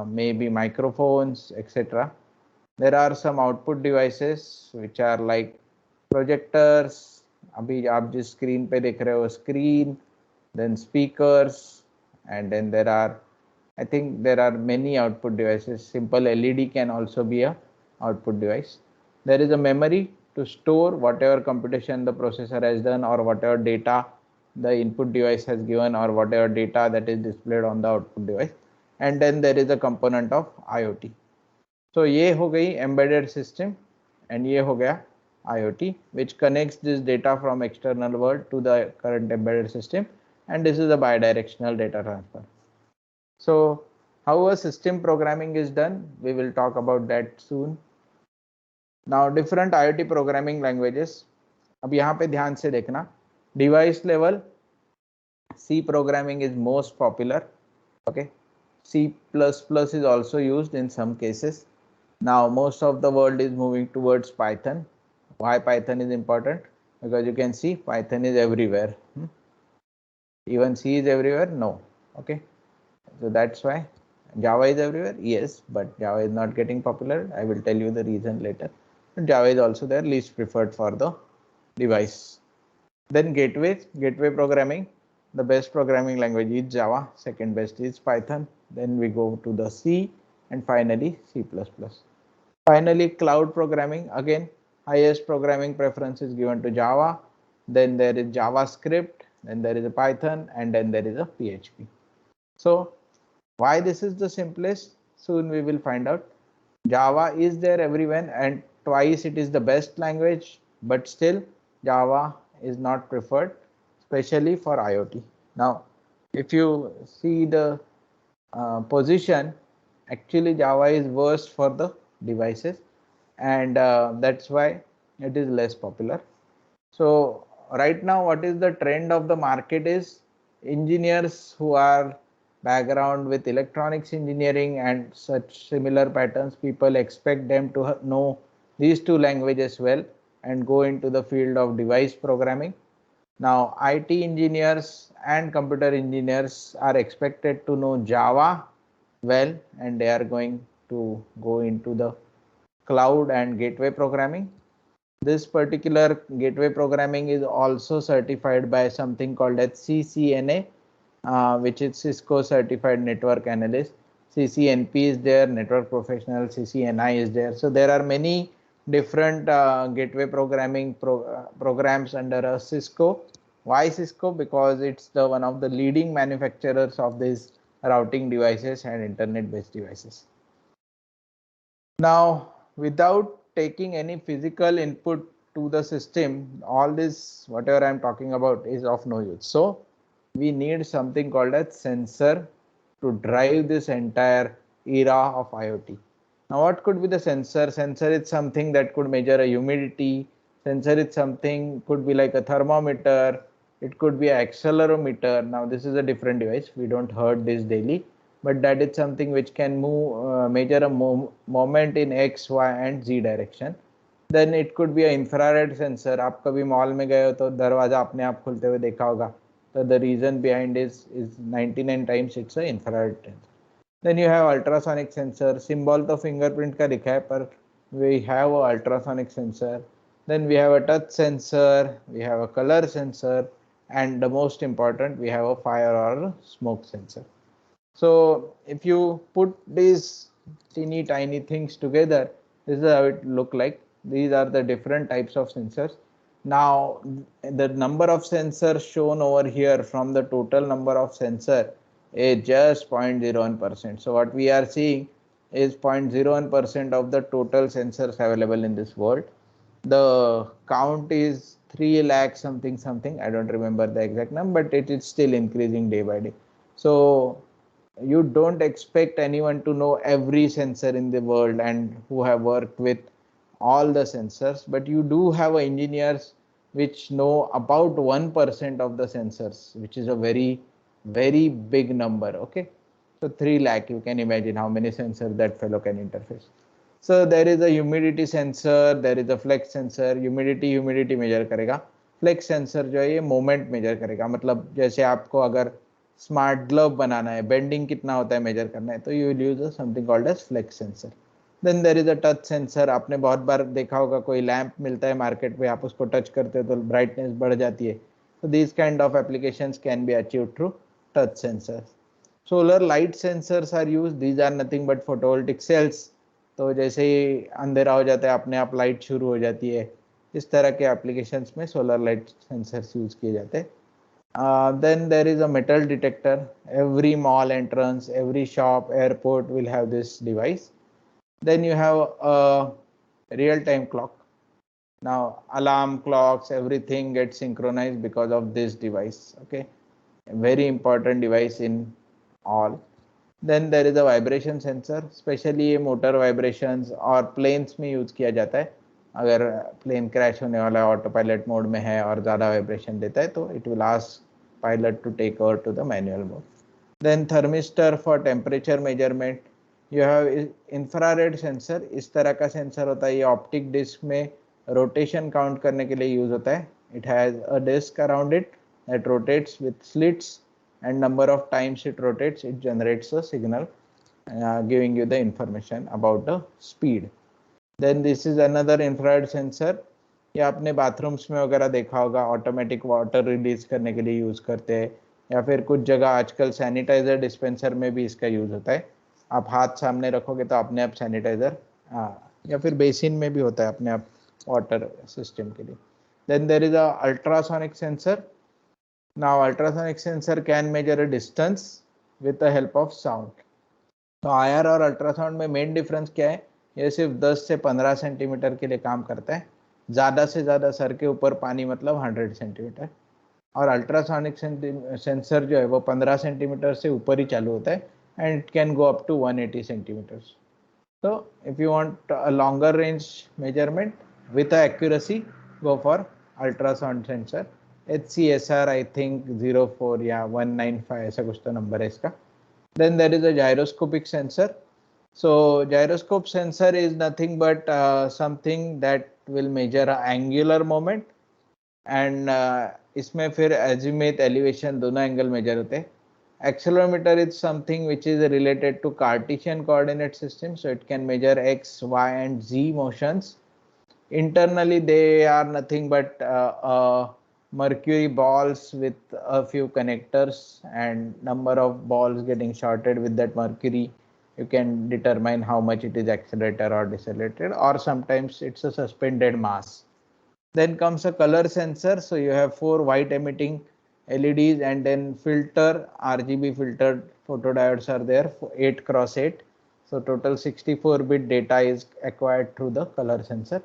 maybe microphones, etc. There are some output devices which are like projectors. अभी आप जिस screen पे देख रहे हो screen, then speakers, and then there are, I think there are many output devices. Simple LED can also be a output device. There is a memory to store whatever computation the processor has done or whatever data the input device has given or whatever data that is displayed on the output device. And then there is a component of IoT. So ये हो गई embedded system and ये हो गया IoT, which connects this data from external world to the current embedded system, and this is a bidirectional data transfer. So how a system programming is done, we will talk about that soon. Now different IoT programming languages. अब यहाँ पे ध्यान से देखना, device level C programming is most popular. Okay, C++ is also used in some cases. Now most of the world is moving towards Python. Why Python is important? Because you can see Python is everywhere. Even C is everywhere? No. Okay, so that's why. Java is everywhere? Yes, but Java is not getting popular. I will tell you the reason later. But Java is also there, least preferred for the device. Then gateway programming. The best programming language is Java, second best is Python. Then we go to the C, and finally C++. Finally, cloud programming. Again, highest programming preference is given to Java. Then there is JavaScript, then there is a Python, and then there is a PHP. So why this is the simplest? Soon we will find out. Java is there everywhere, and twice it is the best language, but still Java is not preferred, especially for IoT. Now, if you see the position, actually Java is worst for the devices, and that's why it is less popular. So right now, what is the trend of the market is engineers who are background with electronics engineering and such similar patterns, people expect them to know these two languages well and go into the field of device programming. Now IT engineers and computer engineers are expected to know Java well, and they are going to go into the cloud and gateway programming. This particular gateway programming is also certified by something called as CCNA, which is Cisco Certified Network Analyst. CCNP is there, Network Professional, CCNI is there. So there are many different gateway programming programs under Cisco. Why Cisco? Because it's the one of the leading manufacturers of these routing devices and internet-based devices. Now, without taking any physical input to the system, all this whatever I'm talking about is of no use. So we need something called a sensor to drive this entire era of IoT. Now what could be the sensor? Sensor is something that could measure a humidity. Sensor is something could be like a thermometer. It could be an accelerometer. Now this is a different device. We don't heard this daily, but that is something which can move, measure a moment in X, Y, and Z direction. Then it could be an infrared sensor. आप कभी mall में गए हो तो दरवाजा अपने आप खुलते हुए देखा होगा. So the reason behind is 99 times it's an infrared sensor. Then you have ultrasonic sensor. Symbol तो fingerprint का दिखा है, पर we have a ultrasonic sensor. Then we have a touch sensor. We have a color sensor, and the most important, we have a fire or smoke sensor. So if you put these teeny tiny things together, this is how it look like. These are the different types of sensors. Now the number of sensors shown over here from the total number of sensor is just 0.01%. So what we are seeing is 0.01% of the total sensors available in this world. The count is 3 lakh something something. I don't remember the exact number, but it is still increasing day by day. So you don't expect anyone to know every sensor in the world and who have worked with all the sensors, but you do have engineers which know about 1% of the sensors, which is a very big number. Okay, so 3 lakh, you can imagine how many sensors that fellow can interface. So there is a humidity sensor, there is a flex sensor. humidity measure करेगा, flex sensor जो है ये moment measure करेगा. मतलब जैसे आपको अगर smart glove बनाना है, बेंडिंग कितना होता है मेजर करना है, तो you will use something called as flex sensor. Then there is a touch sensor. आपने बहुत बार देखा होगा कोई लैंप मिलता है मार्केट में, आप उसको टच करते हो तो ब्राइटनेस बढ़ जाती है. So these kind of applications can be achieved through touch sensors. Solar light sensors are used. These are nothing but photovoltaic cells. तो जैसे ही अंधेरा हो जाता है अपने आप लाइट शुरू हो जाती है. इस तरह के एप्लीकेशंस में सोलर लाइट सेंसर्स यूज किए जाते हैं. Then there is a metal detector. Every mall entrance, every shop, airport will have this device. Then you have a real-time clock. Now alarm clocks, everything gets synchronized because of this device. Okay, a very important device in all. Then there is a vibration sensor, especially ये motor vibrations और planes में use किया जाता है. अगर plane crash होने वाला है, auto pilot mode में है और ज़्यादा vibration देता है तो it will ask pilot to take over to the manual mode. Then thermistor for temperature measurement. You have infrared sensor. इस तरह का sensor होता है, ये optic disc में rotation count करने के लिए use होता है. It has a disc around it that rotates with slits, and number of times it rotates, it generates a signal giving you the information about the speed. Then this is another infrared sensor. ये आपने bathrooms में वगैरह देखा होगा, automatic water release करने के लिए use करते हैं, या फिर कुछ जगह आजकल सैनिटाइजर डिस्पेंसर में भी इसका यूज होता है. आप हाथ सामने रखोगे तो अपने आप सैनिटाइजर, या फिर बेसिन में भी होता है अपने आप वाटर सिस्टम के लिए. Then there is a ultrasonic sensor. Now ultrasonic sensor can measure a distance with the help of sound. तो आईआर और अल्ट्रासाउंड में मेन डिफरेंस क्या है, ये सिर्फ 10 से 15 सेंटीमीटर के लिए काम करता है. ज़्यादा से ज़्यादा सर के ऊपर पानी मतलब 100 सेंटीमीटर. और अल्ट्रासोनिक सेंसर जो है वो 15 सेंटीमीटर से ऊपर ही चालू होता है, and it can go up to 180 centimetres. So if you want a longer range measurement with accuracy, go for ultrasound sensor. HCSR I think 04 या 195 ऐसा कुछ तो नंबर है इसका. Then there is a gyroscopic sensor. So gyroscope sensor is nothing but something that will measure angular moment, and इसमें फिर azimuth elevation दोनों angle measure होते हैं. Accelerometer is something which is related to Cartesian coordinate system, so it can measure x, y, and z motions. Internally, they are nothing but mercury balls with a few connectors, and number of balls getting shorted with that mercury. You can determine how much it is accelerated or decelerated, or sometimes it's a suspended mass. Then comes a color sensor. So you have 4 white emitting LEDs, and then filter, RGB filtered photodiodes are there, 8 cross 8. So total 64-bit data is acquired through the color sensor.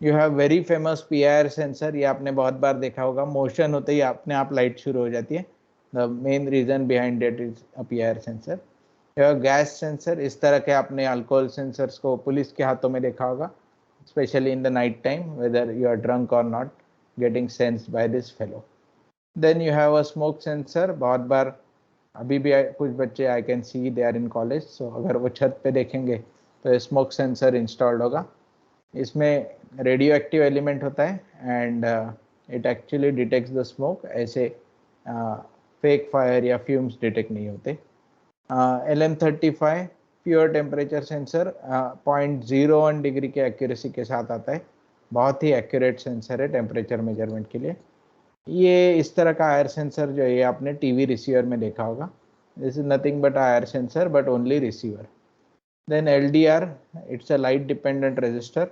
You have very famous PIR sensor. ये आपने बहुत बार देखा होगा, motion होते ही अपने आप light शुरू हो जाती है. The main reason behind it is a PIR sensor. You have gas sensor. इस तरह के आपने अल्कोहल सेंसर्स को पुलिस के हाथों में देखा होगा, especially in the night time, whether you are drunk or not, getting sensed by this fellow. Then you have a smoke sensor. बहुत बार अभी भी कुछ बच्चे I can see they are in college, so अगर वो छत पे देखेंगे तो स्मोक सेंसर इंस्टॉल्ड होगा. इसमें रेडियो एक्टिव एलिमेंट होता है, and it actually detects the smoke. ऐसे फेक फायर या फ्यूम्स डिटेक्ट नहीं होते. LM35 pure temperature sensor 0.01 degree के एक्यूरेसी के साथ आता है. बहुत ही एक्यूरेट सेंसर है टेम्परेचर मेजरमेंट के लिए. ये इस तरह का आयर सेंसर जो है ये आपने टीवी रिसीवर में देखा होगा. This is nothing but IR sensor but only receiver. Then LDR, it's a light dependent resistor.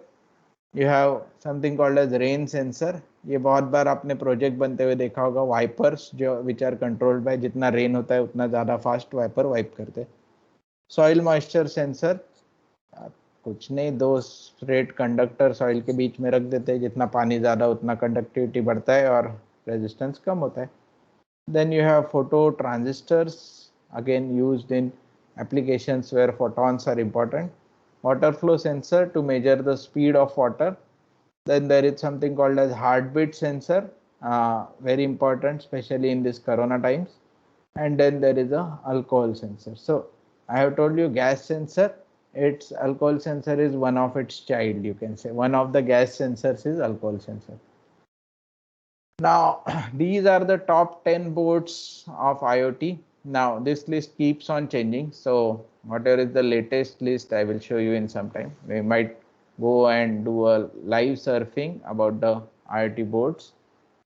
You have something called as rain sensor. ये बहुत बार आपने प्रोजेक्ट बनते हुए देखा होगा. वाइपर्स जो विच आर कंट्रोल्ड बाय, जितना रेन होता है उतना ज़्यादा फास्ट वाइपर वाइप करते. सॉइल मॉइस्चर सेंसर, कुछ नहीं, 2 स्ट्रेट कंडक्टर सॉइल के बीच में रख देते हैं. जितना पानी ज़्यादा उतना कंडक्टिविटी बढ़ता है और रेजिस्टेंस कम होता है. Then you have photo transistors, again used in applications where photons are important. Water flow sensor to measure the speed of water. Then there is something called as heartbeat sensor, very important especially in this corona times. And then there is a alcohol sensor. So I have told you gas sensor, its alcohol sensor is one of its child, you can say. One of the gas sensors is alcohol sensor. Now, these are the top 10 boards of IoT. Now, this list keeps on changing. So, whatever is the latest list, I will show you in some time. We might go and do a live surfing about the IoT boards.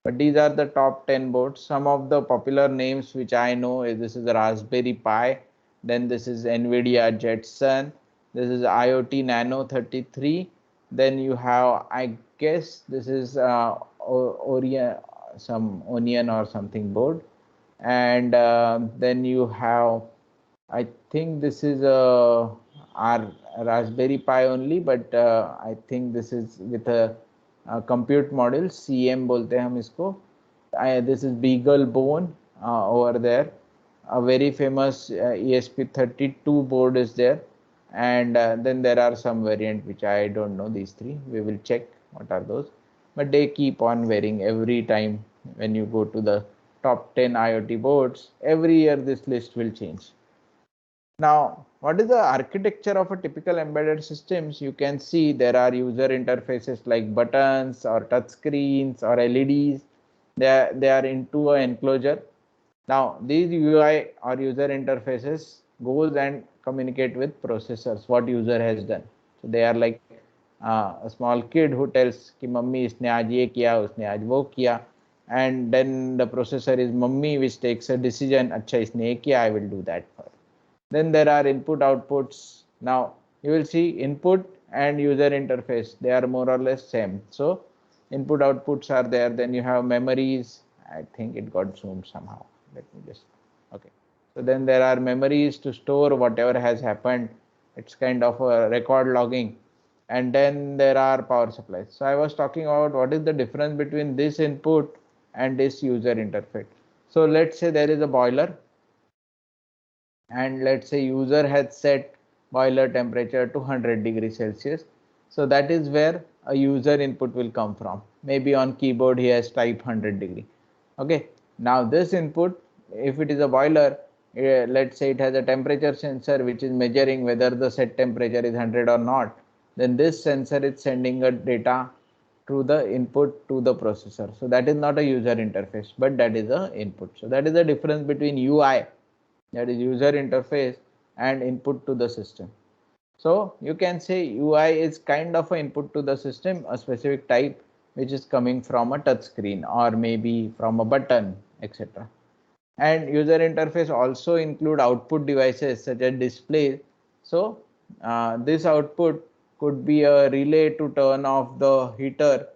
But these are the top 10 boards. Some of the popular names which I know is this is Raspberry Pi, then this is NVIDIA Jetson, this is IoT Nano 33, then you have, I guess this is Orion, some Onion or something board, and then you have, I think this is our Raspberry Pi only, but I think this is with a compute model, CM बोलते हैं हम इसको. This is Beagle Bone over there. A very famous ESP32 board is there, and then there are some variant which I don't know. These three we will check what are those, but they keep on varying every time when you go to the top 10 IoT boards. Every year this list will change. Now, what is the architecture of a typical embedded systems? You can see there are user interfaces like buttons or touch screens or LEDs. They are into an enclosure. Now, these UI or user interfaces goes and communicate with processors, what user has done. So they are like a small kid who tells कि mummy इसने आज ये किया, उसने आज वो किया, and then the processor is mummy which takes a decision, अच्छा इसने ये किया, I will do that for. Then there are input outputs. Now you will see input and user interface, they are more or less same. So input outputs are there. Then you have memories. I think it got zoomed somehow. Let me just, okay. So then there are memories to store whatever has happened. It's kind of a record logging. And then there are power supplies. So I was talking about what is the difference between this input and this user interface. So let's say there is a boiler, and let's say user has set boiler temperature to 100 degrees Celsius. So that is where a user input will come from. Maybe on keyboard he has typed 100 degree. Okay. Now this input, if it is a boiler, let's say it has a temperature sensor which is measuring whether the set temperature is 100 or not. Then this sensor is sending a data to the input to the processor. So that is not a user interface, but that is a input. So that is the difference between UI, that is user interface, and input to the system. So you can say UI is kind of an input to the system, a specific type which is coming from a touch screen or maybe from a button, etc. And user interface also include output devices such as displays. So this output could be a relay to turn off the heater.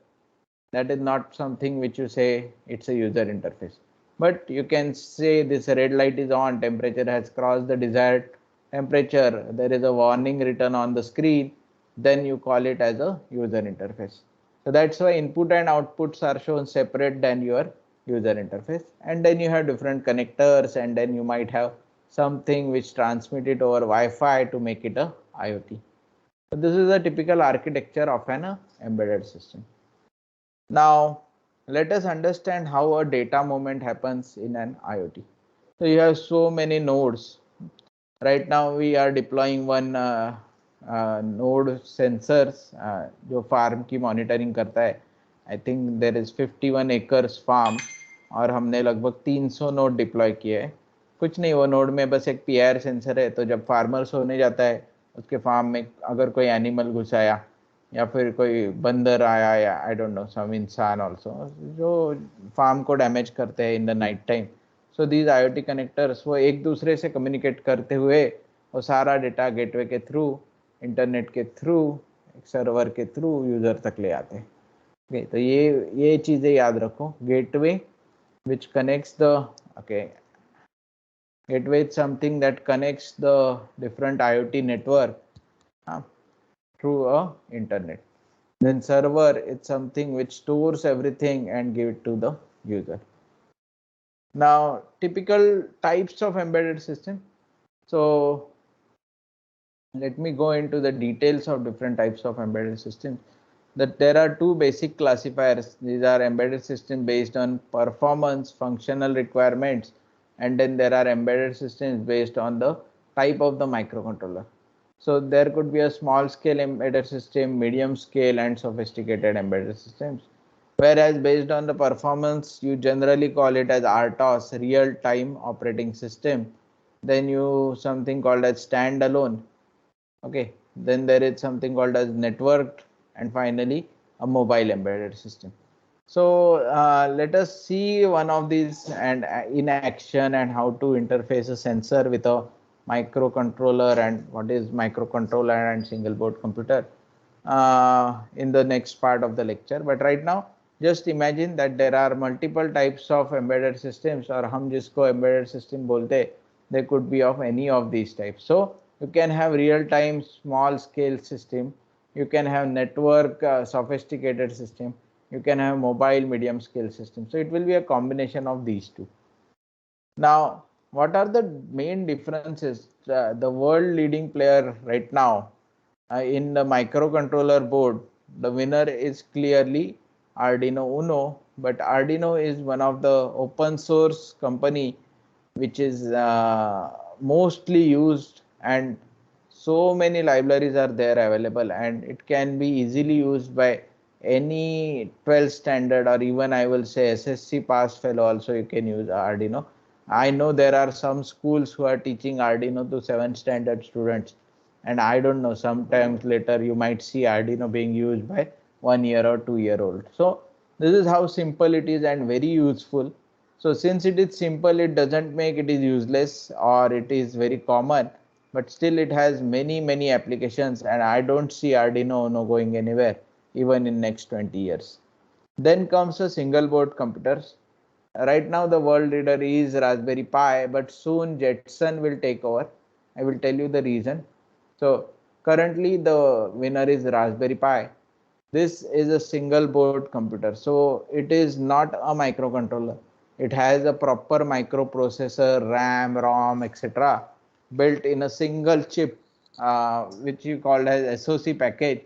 That is not something which you say it's a user interface. But you can say this red light is on, temperature has crossed the desired temperature, there is a warning written on the screen, then you call it as a user interface. So that's why input and outputs are shown separate than your user interface. And then you have different connectors, and then you might have something which transmit it over Wi-Fi to make it a IoT. So this is a typical architecture of an embedded system. Now let us understand how a data movement happens in an IoT. So you have so many nodes. Right now we are deploying one node sensors जो farm की monitoring करता है. I think there is 51 acres farm और हमने लगभग 300 node deploy किए हैं. कुछ नहीं, वो नोड में बस एक PIR सेंसर है, तो जब फार्मर सोने जाता है उसके फार्म में अगर कोई एनिमल घुस आया या फिर कोई बंदर आया या आई डोंट नो सम इंसान आल्सो जो फार्म को डैमेज करते हैं in the night time, so these IoT connectors वो एक दूसरे से कम्युनिकेट करते हुए वो सारा डेटा गेटवे के थ्रू, इंटरनेट के थ्रू, सर्वर के थ्रू यूजर तक ले आते हैं. ओके, तो ये चीज़ें याद रखो. Gateway which connects the, okay, gateway is something that connects the different IoT network through a internet. Then server is something which stores everything and give it to the user. Now typical types of embedded system. So let me go into the details of different types of embedded systems. That there are two basic classifiers. These are embedded system based on performance, functional requirements, and then there are embedded systems based on the type of the microcontroller. So there could be a small scale embedded system, medium scale, and sophisticated embedded systems. Whereas based on the performance, you generally call it as RTOS, real time operating system. Then you something called as standalone. Okay, then there is something called as networked, and finally a mobile embedded system. So let us see one of these and in action, and how to interface a sensor with a microcontroller, and what is microcontroller and single board computer in the next part of the lecture. But right now just imagine that there are multiple types of embedded systems, or हम जिसको embedded system बोलते, they could be of any of these types. So you can have real time small scale system, you can have network sophisticated system, you can have mobile medium scale system. So it will be a combination of these two. Now what are the main differences? The world leading player right now in the microcontroller board, the winner is clearly Arduino Uno, but Arduino is one of the open source company which is mostly used, and so many libraries are there available, and it can be easily used by any 12th standard, or even I will say SSC pass fellow also you can use Arduino. I know there are some schools who are teaching Arduino to 7th standard students, and I don't know, sometimes later you might see Arduino being used by 1 year or 2 year old. So this is how simple it is and very useful. So since it is simple, it doesn't make it is useless or it is very common, but still it has many applications, and I don't see Arduino Uno going anywhere even in next 20 years. Then comes a single board computers. Right now the world leader is Raspberry Pi, but soon Jetson will take over. I will tell you the reason. So currently the winner is Raspberry Pi. This is a single board computer, so it is not a microcontroller. It has a proper microprocessor, RAM, ROM, etc. built in a single chip, which you call as SoC package,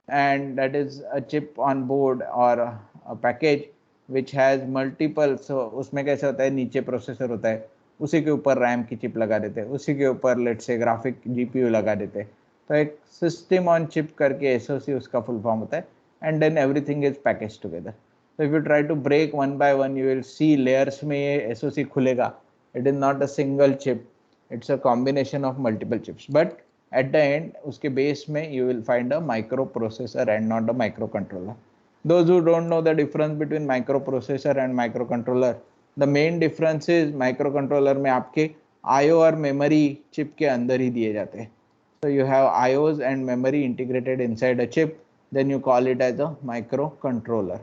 and that is a chip on board or a package which has multiple. So उसमें कैसे होता है, नीचे processor होता है, उसी के ऊपर रैम की चिप लगा देते हैं, उसी के ऊपर लेट से ग्राफिक जीपीयू लगा देते हैं, तो एक सिस्टम ऑन चिप करके एसओसी उसका फुल फॉर्म होता है, and then everything is package together. So if you try to break one by one, you will see layers में ये SoC खुलेगा. It is not a single chip, it's a combination of multiple chips, but at the end उसके base में you will find a microprocessor and not a microcontroller. Those who don't know the difference between microprocessor and microcontroller, the main difference is microcontroller में आपके IO और memory chip के अंदर ही दिए जाते हैं. So you have IOs and memory integrated inside a chip, then you call it as a microcontroller.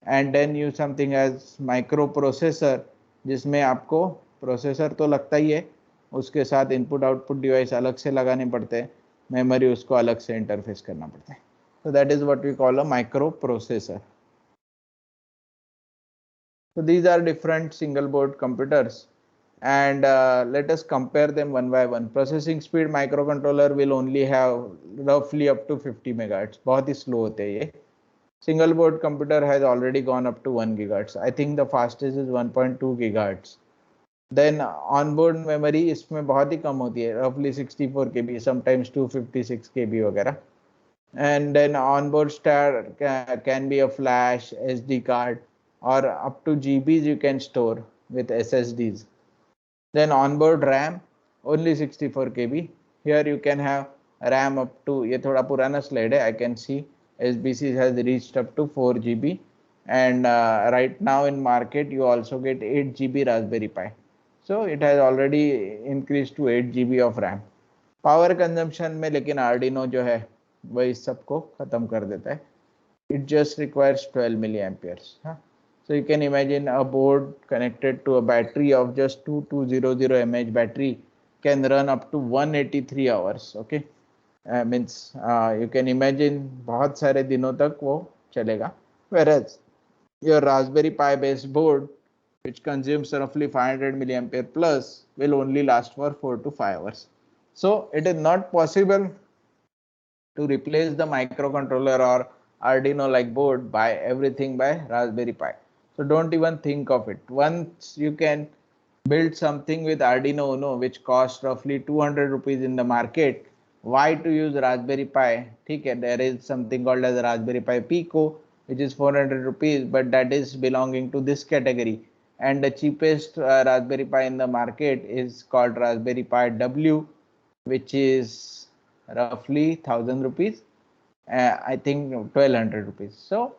And then you something as microprocessor, जिसमें आपको प्रोसेसर तो लगता ही है, उसके साथ इनपुट आउटपुट डिवाइस अलग से लगाने पड़ते हैं, मेमोरी उसको अलग से इंटरफेस करना पड़ता है. So that is what we call a microprocessor. So these are different single board computers, and let us compare them one by one. Processing speed microcontroller will only have roughly up to 50 megahertz. बहुत ही slow होते हैं ये. Single board computer has already gone up to 1 gigahertz. I think the fastest is 1.2 gigahertz. Then onboard memory इसमें बहुत ही कम होती है, roughly 64 KB, sometimes 256 KB वगैरह. And then onboard star can be a flash, SD card, or up to GBs you can store with SSDs. Then onboard RAM only 64 KB. Here you can have RAM up to, ये थोड़ा पुराना slide है, I can see SBC has reached up to 4 GB, and right now in market you also get 8 GB Raspberry Pi. So it has already increased to 8 GB of RAM. Power consumption में लेकिन Arduino जो है वह इस सबको खत्म कर देता है. It just requires 12 milliamperes. So you can imagine a board connected to a battery of just 2200 mAh battery can run up to 183 hours. Okay. Means you can imagine बहुत सारे दिनों तक वो चलेगा. Whereas your Raspberry Pi based board, which consumes roughly 500 milliampere plus, will only last for 4 to 5 hours. So it is not possible to replace the microcontroller or Arduino like board by everything by Raspberry Pi. So don't even think of it. Once you can build something with Arduino Uno, which costs roughly 200 rupees in the market, why to use Raspberry Pi? ठीक है, there is something called as Raspberry Pi Pico, which is 400 rupees, but that is belonging to this category. And the cheapest Raspberry Pi in the market is called Raspberry Pi W, which is roughly 1000 rupees. I think 1200 rupees. So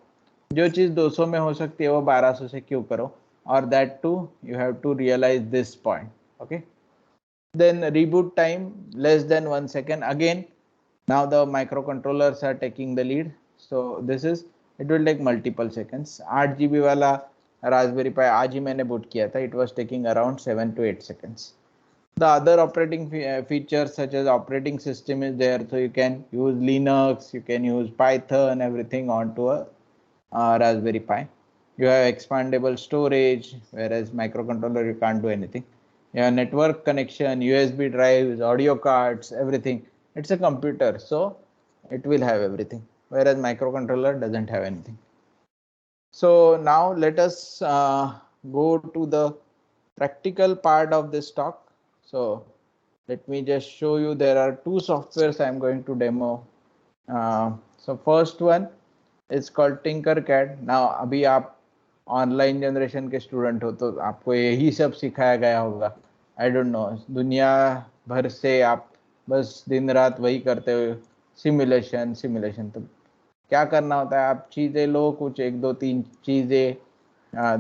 जो चीज 200 में हो सकती है वो 1200 से क्यों करो? Or that too, you have to realize this point. Okay. Then reboot time less than 1 second. Again, now the microcontrollers are taking the lead. So this is, it will take multiple seconds. 8 GB वाला Raspberry Pi आज ही मैंने boot किया था. It was taking around 7 to 8 seconds. The other operating features such as operating system is there, so you can use Linux, you can use Python, everything onto a Raspberry Pi. You have expandable storage, whereas microcontroller you can't do anything. You have network connection, USB drives, audio cards, everything. It's a computer, so it will have everything, whereas microcontroller doesn't have anything. So now let us go to the practical part of this talk. So let me just show you, there are two softwares I am going to demo. So first one is called Tinkercad. Now अभी आप online generation के student हो तो आपको यही सब सिखाया गया होगा. आई डोंट नो, दुनिया भर से आप बस दिन रात वही करते हो, सिमुलेशन सिमुलेशन. तो क्या करना होता है, आप चीज़ें लो, कुछ 1 2 3 चीज़ें,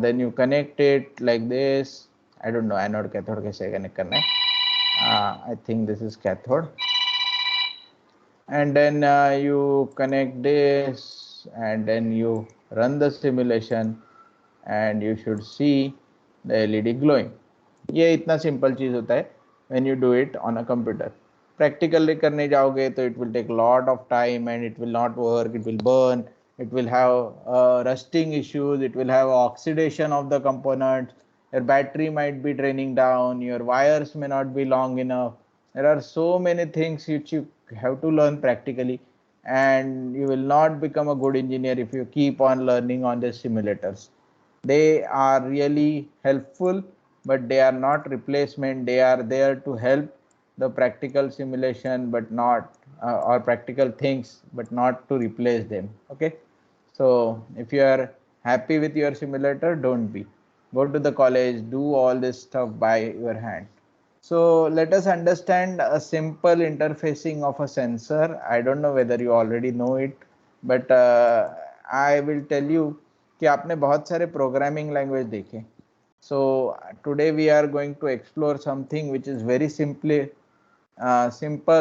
then you connect it like this. I don't know anode cathode कैसे कनेक्ट करना है. I think this is cathode, and then you connect this and then you run the simulation and you should see the LED glowing. ये इतना simple चीज होता है when you do it on a computer. Practically करने जाओगे तो it will take lot of time and it will not work, it will burn, it will have rusting issues, it will have oxidation of the components, your battery might be draining down, your wires may not be long enough. There are so many things which you have to learn practically, and you will not become a good engineer if you keep on learning on the simulators. They are really helpful, but they are not replacement. They are there to help the practical simulation, but not or practical things, but not to replace them. Okay, so if you are happy with your simulator, don't be. Go to the college, do all this stuff by your hand. So let us understand a simple interfacing of a sensor. I don't know whether you already know it, but I will tell you कि आपने बहुत सारे programming language देखे. So today we are going to explore something which is very simple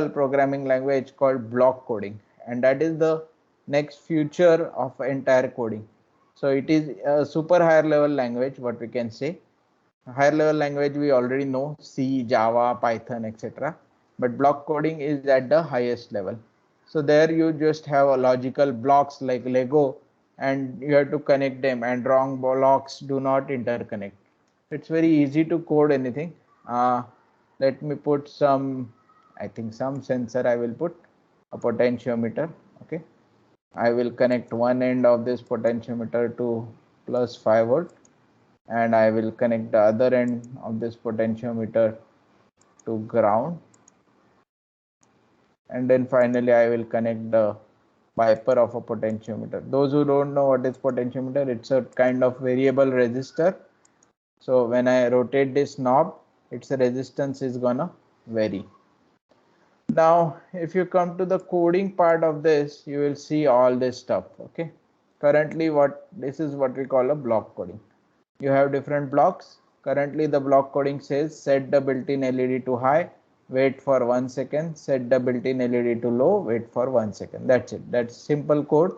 programming language called block coding, and that is the next future of entire coding. So it is a super higher level language, what we can say. Higher level language we already know, C, Java, Python, etc. But block coding is at the highest level. So there you just have a logical blocks like Lego, and you have to connect them, and wrong blocks do not interconnect. It's very easy to code anything. Let me put some, I think some sensor I will put, a potentiometer. Okay, I will connect one end of this potentiometer to plus 5 volt, and I will connect the other end of this potentiometer to ground, and then finally I will connect the wiper of a potentiometer. Those who don't know what is potentiometer, it's a kind of variable resistor. So when I rotate this knob, its resistance is gonna vary. Now if you come to the coding part of this, you will see all this stuff. Okay, currently this is what we call a block coding. You have different blocks. Currently the block coding says set the built-in LED to high, wait for 1 second, set the built-in LED to low, wait for 1 second. That's it. That's simple code.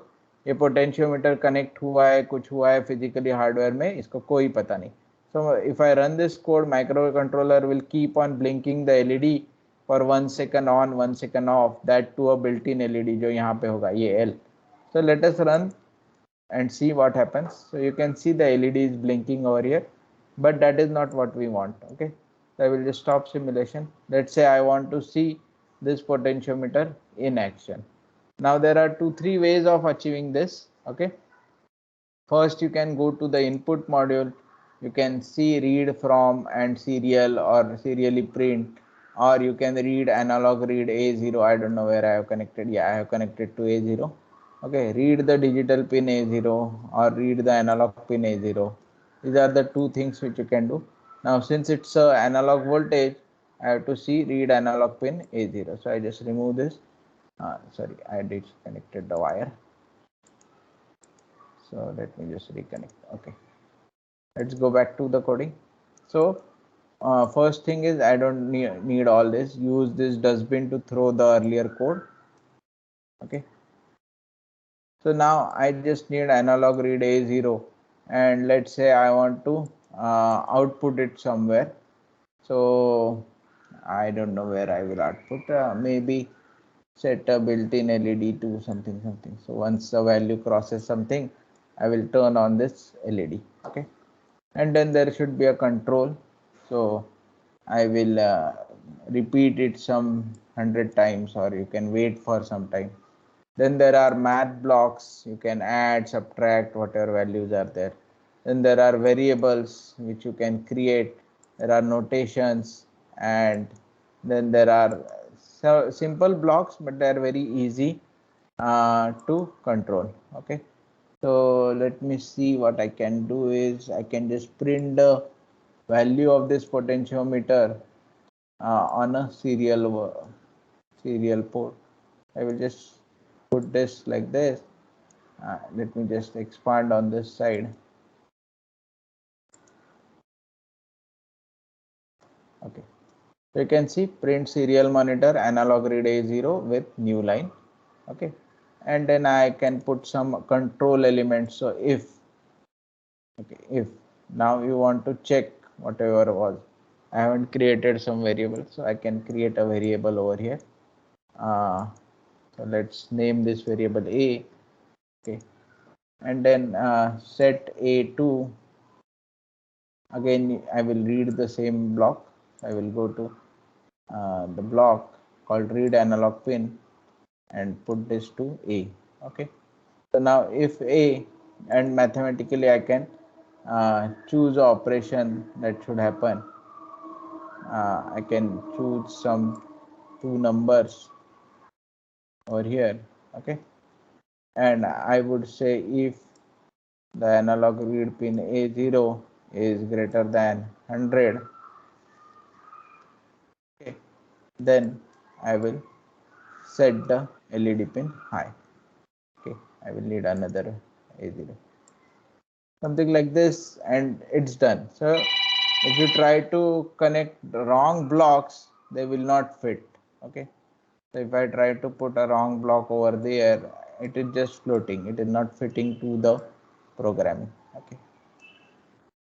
ये potentiometer connect हुआ है, कुछ हुआ है physically hardware में, इसको कोई पता नहीं. So if I run this code, microcontroller will keep on blinking the LED for 1 second on, 1 second off, that to a built-in LED जो यहाँ पे होगा, ये L. So let us run and see what happens. So you can see the LED is blinking over here, but that is not what we want. Okay, so I will just stop simulation. Let's say I want to see this potentiometer in action. Now there are 2-3 ways of achieving this. Okay, first you can go to the input module. You can see read from and serial or serially print, or you can read analog read A0. I don't know where I have connected. Yeah, I have connected to A0. Okay, read the digital pin A0 or read the analog pin A0. These are the two things which you can do. Now since it's a analog voltage, I have to see read analog pin A0. So I just remove this. Sorry, I disconnected the wire. So let me just reconnect. Okay, let's go back to the coding. So first thing is I don't need all this. Use this dustbin to throw the earlier code. Okay. So now I just need analog read A0, and let's say I want to output it somewhere. So I don't know where I will output. Maybe set a built-in LED to something. So once the value crosses something, I will turn on this LED. Okay, and then there should be a control. So I will repeat it some 100 times, or you can wait for some time. Then there are math blocks. You can add, subtract, whatever values are there. Then there are variables which you can create. There are notations, and then there are simple blocks, but they are very easy to control. Okay, so let me see what I can do is I can just print the value of this potentiometer on a serial port. I will just put this like this. Let me just expand on this side. Okay, so you can see print serial monitor analog read A0 with new line. Okay, and then I can put some control elements. So if now you want to check whatever was, I haven't created some variable, so I can create a variable over here. So let's name this variable A. Okay, and then set A2. Again, I will read the same block. I will go to the block called read analog pin and put this to A. Okay, so now if A, and mathematically I can choose an operation that should happen. I can choose some two numbers over here. Okay, and I would say if the analog read pin A0 is greater than 100, okay, then I will set the LED pin high. Okay, I will need another A0, something like this, and it's done. So if you try to connect the wrong blocks, they will not fit. Okay, so if I try to put a wrong block over there, it is just floating, it is not fitting to the programming. Okay,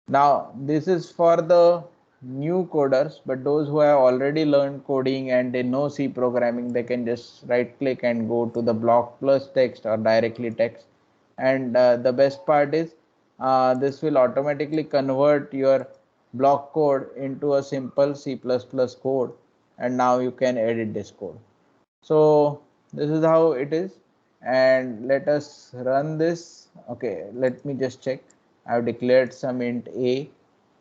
now this is for the new coders, but those who have already learned coding and they know C programming, they can just right click and go to the block plus text or directly text. And the best part is this will automatically convert your block code into a simple C++ code, and now you can edit this code. So this is how it is, and let us run this. Okay, let me just check. I have declared some int a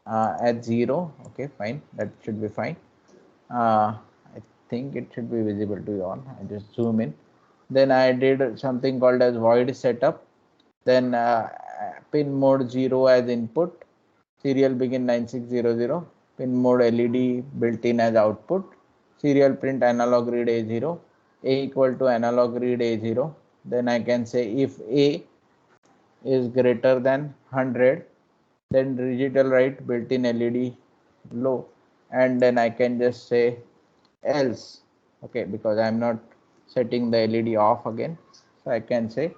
at 0. Okay, fine, that should be fine. I think it should be visible to you all. I just zoom in. Then I did something called as void setup. Then pin mode 0 as input, serial begin 9600, pin mode LED built in as output, serial print analog read A0, A equal to analog read A0. Then I can say if A is greater than 100, then digital write built-in LED low, and then I can just say else. Okay, because I'm not setting the LED off again, so I can say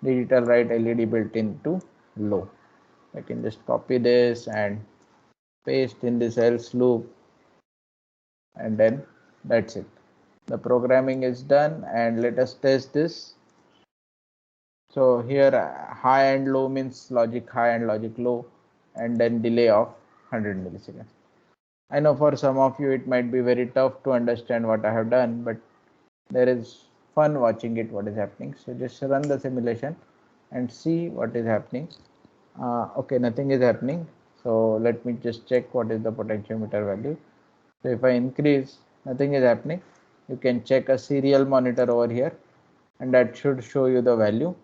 digital write LED built-in to low. I can just copy this and paste in this else loop, and then that's it. The programming is done, and let us test this. So here high and low means logic high and logic low, and then delay of 100 milliseconds. I know for some of you it might be very tough to understand what I have done, but there is fun watching it, what is happening. So just run the simulation and see what is happening. Okay, nothing is happening. So let me just check what is the potentiometer value. So if I increase, nothing is happening. You can check a serial monitor over here, and that should show you the value.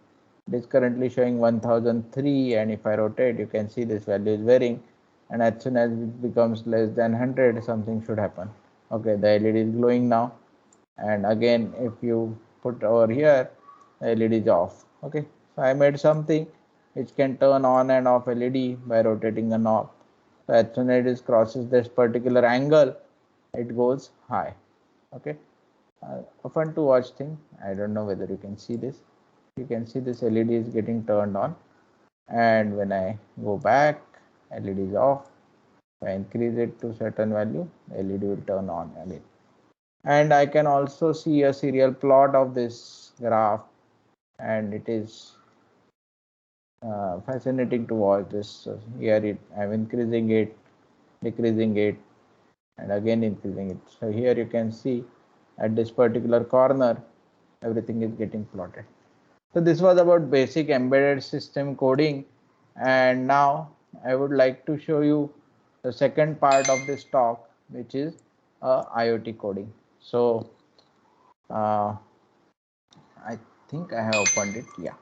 It is currently showing 1003, and if I rotate, you can see this value is varying, and as soon as it becomes less than 100, something should happen. Okay, the LED is glowing now, and again if you put over here, the LED is off. Okay, so I made something which can turn on and off LED by rotating a knob. So as soon as it crosses this particular angle, it goes high. Okay, a fun to watch thing. I don't know whether you can see this. You can see this LED is getting turned on, and when I go back, LED is off. If I increase it to certain value, LED will turn on again. And I can also see a serial plot of this graph, and it is fascinating to watch this. So here I'm increasing it, decreasing it, and again increasing it. So here you can see at this particular corner, everything is getting plotted. So this was about basic embedded system coding, and now I would like to show you the second part of this talk, which is IoT coding. So I think I have opened it. Yeah.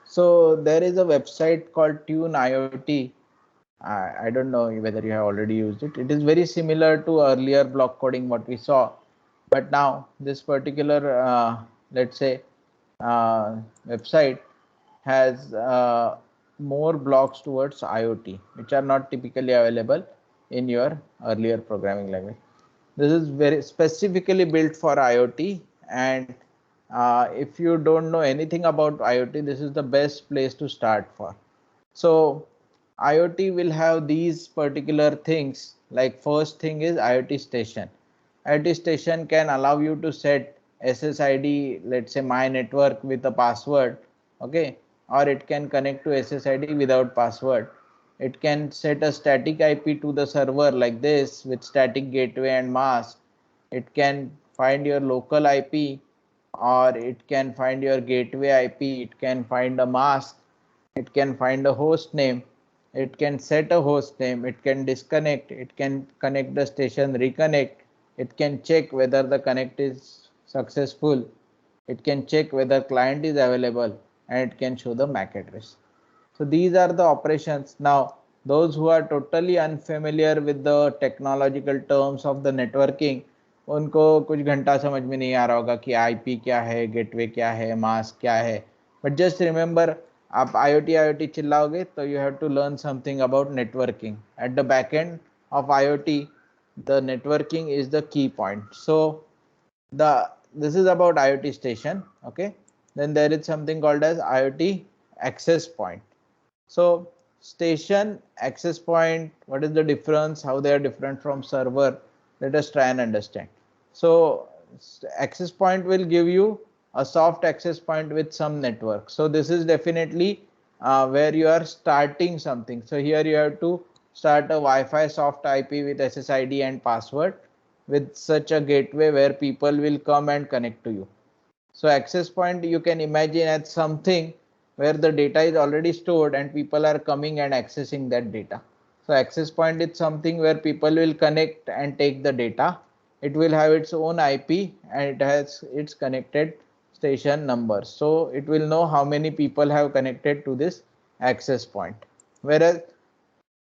So there is a website called Tune IoT. I don't know whether you have already used it. It is very similar to earlier block coding what we saw, but now this particular let's say website has more blocks towards IoT, which are not typically available in your earlier programming language. This is very specifically built for IoT, and if you don't know anything about IoT, this is the best place to start for. So IoT will have these particular things. Like first thing is IoT station. IoT station can allow you to set SSID, let's say my network with a password, okay, or it can connect to SSID without password. It can set a static IP to the server like this with static gateway and mask. It can find your local IP, or it can find your gateway IP. It can find a mask. It can find a host name. It can set a host name. It can disconnect. It can connect the station, reconnect. It can check whether the connect is successful. It can check whether client is available, and it can show the MAC address. So these are the operations. Now those who are totally unfamiliar with the technological terms of the networking, उनको कुछ घंटा समझ में नहीं आ रहा होगा कि IP क्या है, गेटवे क्या है, मास्क क्या है. बट जस्ट रिमेंबर, आप IoT चिल्लाओगे तो you have to learn something about networking. At the back end of IoT, the networking is the key point. So this is about IoT station. Okay, then there is something called as IoT access point. So station, access point, what is the difference, how they are different from server? Let us try and understand. So access point will give you a soft access point with some network. So this is definitely where you are starting something. So here you have to start a Wi-Fi soft IP with SSID and password with such a gateway where people will come and connect to you. So access point you can imagine as something where the data is already stored and people are coming and accessing that data. So access point is something where people will connect and take the data. It will have its own IP and it has its connected station number. So it will know how many people have connected to this access point. Whereas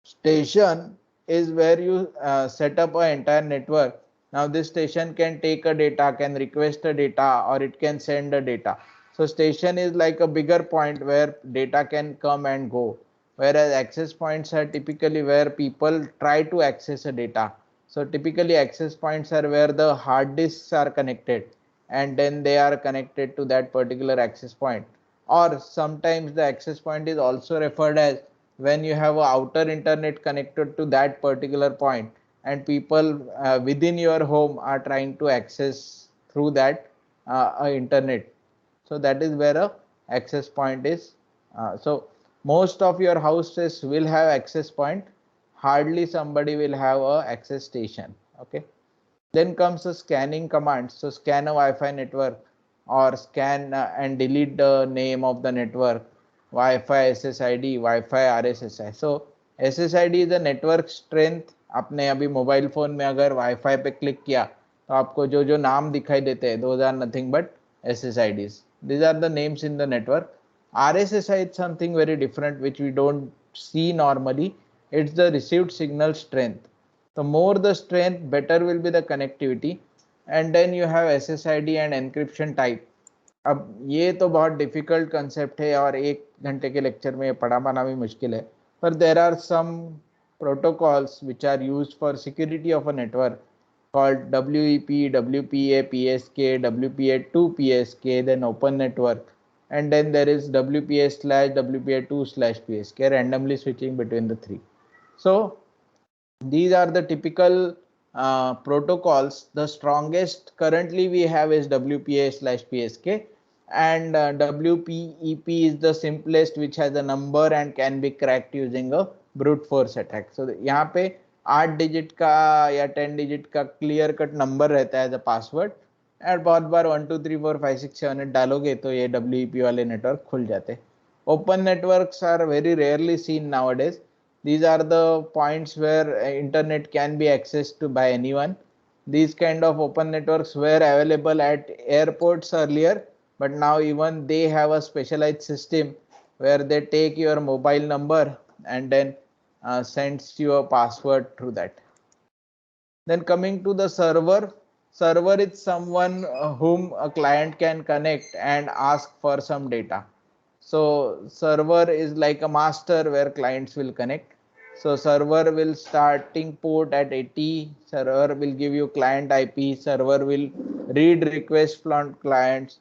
station is where you set up an entire network. Now this station can take a data, can request a data, or it can send a data. So station is like a bigger point where data can come and go, whereas access points are typically where people try to access a data. So typically access points are where the hard disks are connected, and then they are connected to that particular access point. Or sometimes the access point is also referred as when you have an outer internet connected to that particular point, and people within your home are trying to access through that internet. So that is where a access point is. So most of your houses will have access point. Hardly somebody will have a access station. Okay. Then comes the scanning command. So scan a Wi-Fi network, or scan and delete the name of the network. Wi-Fi SSID, Wi-Fi RSSI. So SSID is the network strength. आपने अभी mobile phone में अगर wifi पे click किया तो आपको जो जो नाम दिखाई देते हैं, those are nothing but SSIDs. These are the names in the network. RSSI is something very different which we don't see normally. It's the received signal strength. The more the strength, better will be the connectivity. And then you have SSID and encryption type. अब ये तो बहुत difficult concept है और 1 घंटे के lecture में पढ़ा पाना भी मुश्किल है, पर there are some protocols which are used for security of a network called WEP, WPA, PSK, WPA2 PSK, then open network, and then there is WPA/WPA2/PSK, randomly switching between the three. So these are the typical protocols. The strongest currently we have is WPA/PSK, and WPEP is the simplest, which has a number and can be cracked using a brute force attack. So यहाँ पे 8 digit का या 10 digit का clear cut number रहता है as a password, and बहुत बार 1 2 3 4 5 6 7 8 डालोगे तो ये WEP वाले नेटवर्क खुल जाते. Open networks are very rarely seen nowadays. These are the points where internet can be accessed by anyone. These kind of open networks were available at airports earlier, but now even they have a specialized system where they take your mobile number and then sends you a password through that. Then coming to the server, server is someone whom a client can connect and ask for some data. So server is like a master where clients will connect. So server will starting port at 80, server will give you client IP, server will read requests from clients,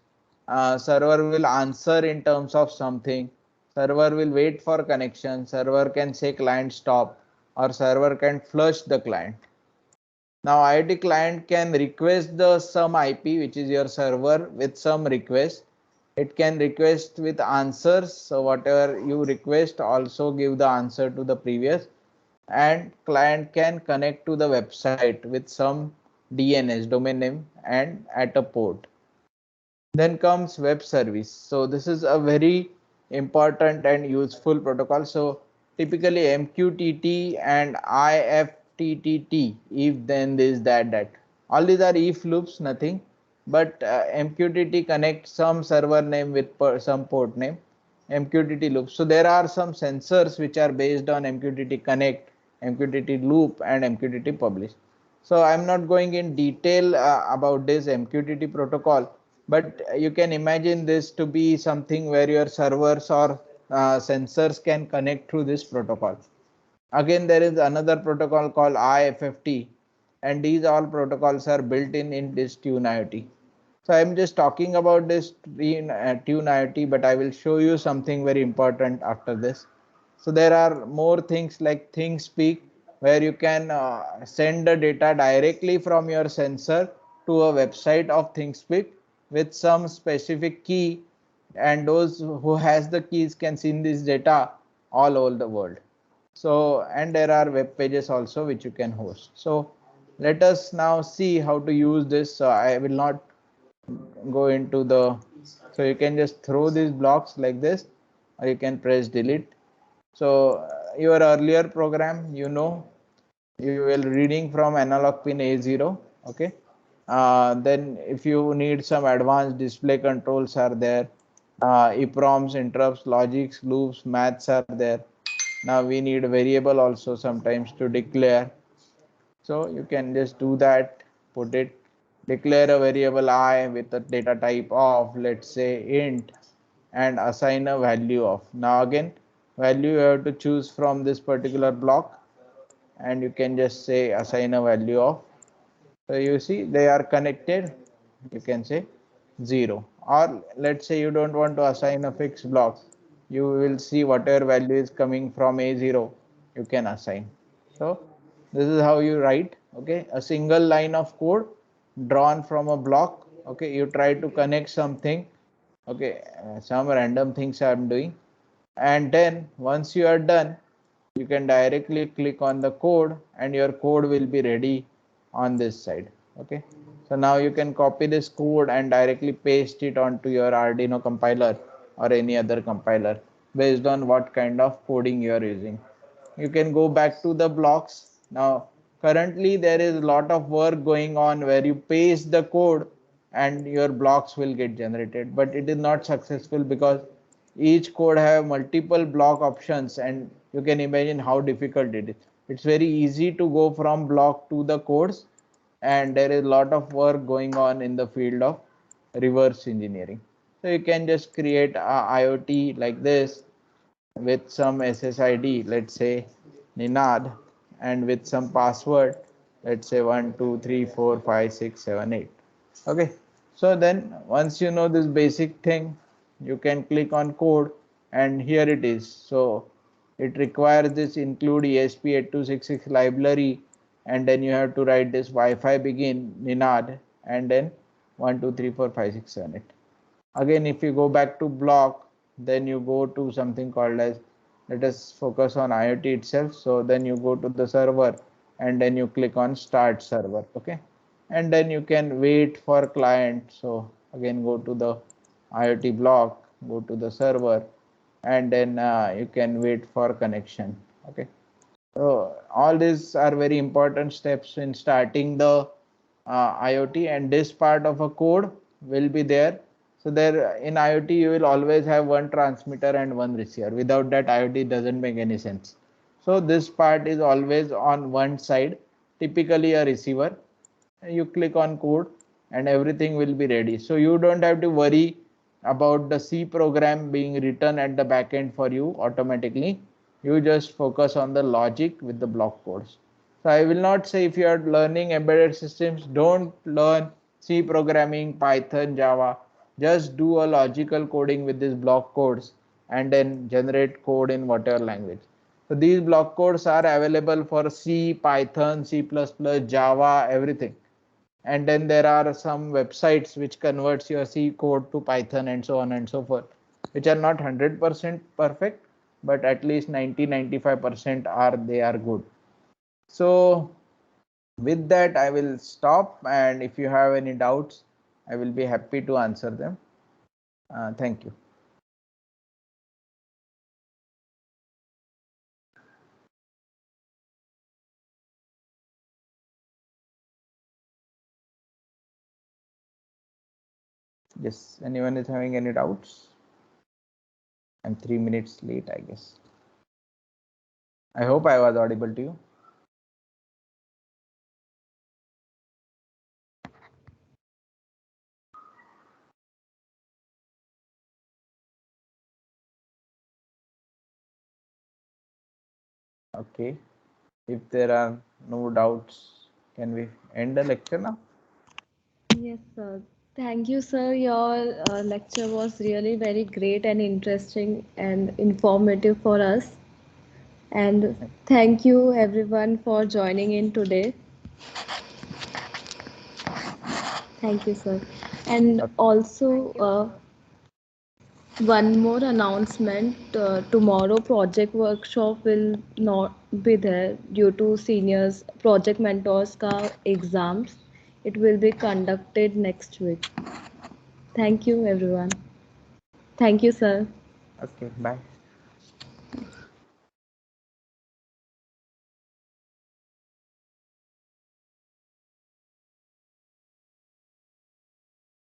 server will answer in terms of something, server will wait for connection, server can say client stop, or server can flush the client. Now IoT client can request the some IP, which is your server, with some request. It can request with answers, so whatever you request also give the answer to the previous, and client can connect to the website with some DNS, domain name, and at a port. Then comes web service. So this is a very important and useful protocol. So typically MQTT and IFTTT, if then this that all these are if loops, nothing. But MQTT connects some server name with some port name, MQTT loop. So there are some sensors which are based on MQTT connect, MQTT loop, and MQTT publish. So I'm not going in detail about this MQTT protocol, but you can imagine this to be something where your servers or sensors can connect through this protocol. Again, there is another protocol called IFFT, and these all protocols are built in this Tune IoT. So I'm just talking about this Tune IoT, but I will show you something very important after this. So there are more things like ThingSpeak, where you can send the data directly from your sensor to a website of ThingSpeak with some specific key, and those who has the keys can see this data all over the world. So, and there are web pages also which you can host. So let us now see how to use this. So I will not go into the, so you can just throw these blocks like this, or you can press delete. So your earlier program, you know, you will reading from analog pin A0. Okay. Then if you need some advanced display controls are there, EPROMs, interrupts, logics, loops, maths are there. Now we need a variable also sometimes to declare. So you can just do that, put it, declare a variable I with a data type of, let's say, int, and assign a value of. Now again, value you have to choose from this particular block, and you can just say assign a value of. So you see they are connected, you can say 0, or let's say you don't want to assign a fixed block, you will see whatever value is coming from A0 you can assign. So this is how you write, okay, a single line of code drawn from a block. Okay, you try to connect something, okay, some random things I'm doing, and then once you are done, you can directly click on the code and your code will be ready on this side. Okay, so now you can copy this code and directly paste it onto your Arduino compiler or any other compiler based on what kind of coding you are using. You can go back to the blocks. Now currently there is a lot of work going on where you paste the code and your blocks will get generated, but it is not successful because each code have multiple block options, and you can imagine how difficult it is. It's very easy to go from block to the codes, and there is a lot of work going on in the field of reverse engineering. So you can just create a IoT like this with some SSID, let's say Ninad, and with some password, let's say 1 2 3 4 5 6 7 8. Okay, so then once you know this basic thing, you can click on code, and here it is. So it requires this include ESP8266 library, and then you have to write this Wi-Fi begin Ninad, and then 1 2 3 4 5 6 7 8. Again, if you go back to block, then you go to something called as, let us focus on IoT itself. So then you go to the server, and then you click on start server. Okay, and then you can wait for client. So again, go to the IoT block, go to the server, and then you can wait for connection. Okay, so all these are very important steps in starting the IoT, and this part of a code will be there. So there in IoT you will always have one transmitter and one receiver. Without that, IoT doesn't make any sense. So this part is always on one side, typically a receiver. You click on code and everything will be ready. So you don't have to worry about the C program being written at the back end for you automatically. You just focus on the logic with the block codes. So I will not say, if you are learning embedded systems, don't learn C programming, Python, Java. Just do a logical coding with these block codes, and then generate code in whatever language. So these block codes are available for C, Python, C++, Java, everything. And then there are some websites which converts your C code to Python and so on and so forth, which are not 100% perfect, but at least 90-95% are, they are good. So with that, I will stop, and if you have any doubts, I will be happy to answer them. Thank you. Yes, anyone is having any doubts? I'm 3 minutes late, I guess. I hope I was audible to you. Okay, if there are no doubts, can we end the lecture now? Yes, sir. Thank you, sir. Your lecture was really very great and interesting and informative for us. And thank you, everyone, for joining in today. Thank you, sir. And Okay. also, one more announcement. Tomorrow, project workshop will not be there due to seniors, project mentors ka exams. It will be conducted next week. Thank you, everyone. Thank you, sir. Okay, bye.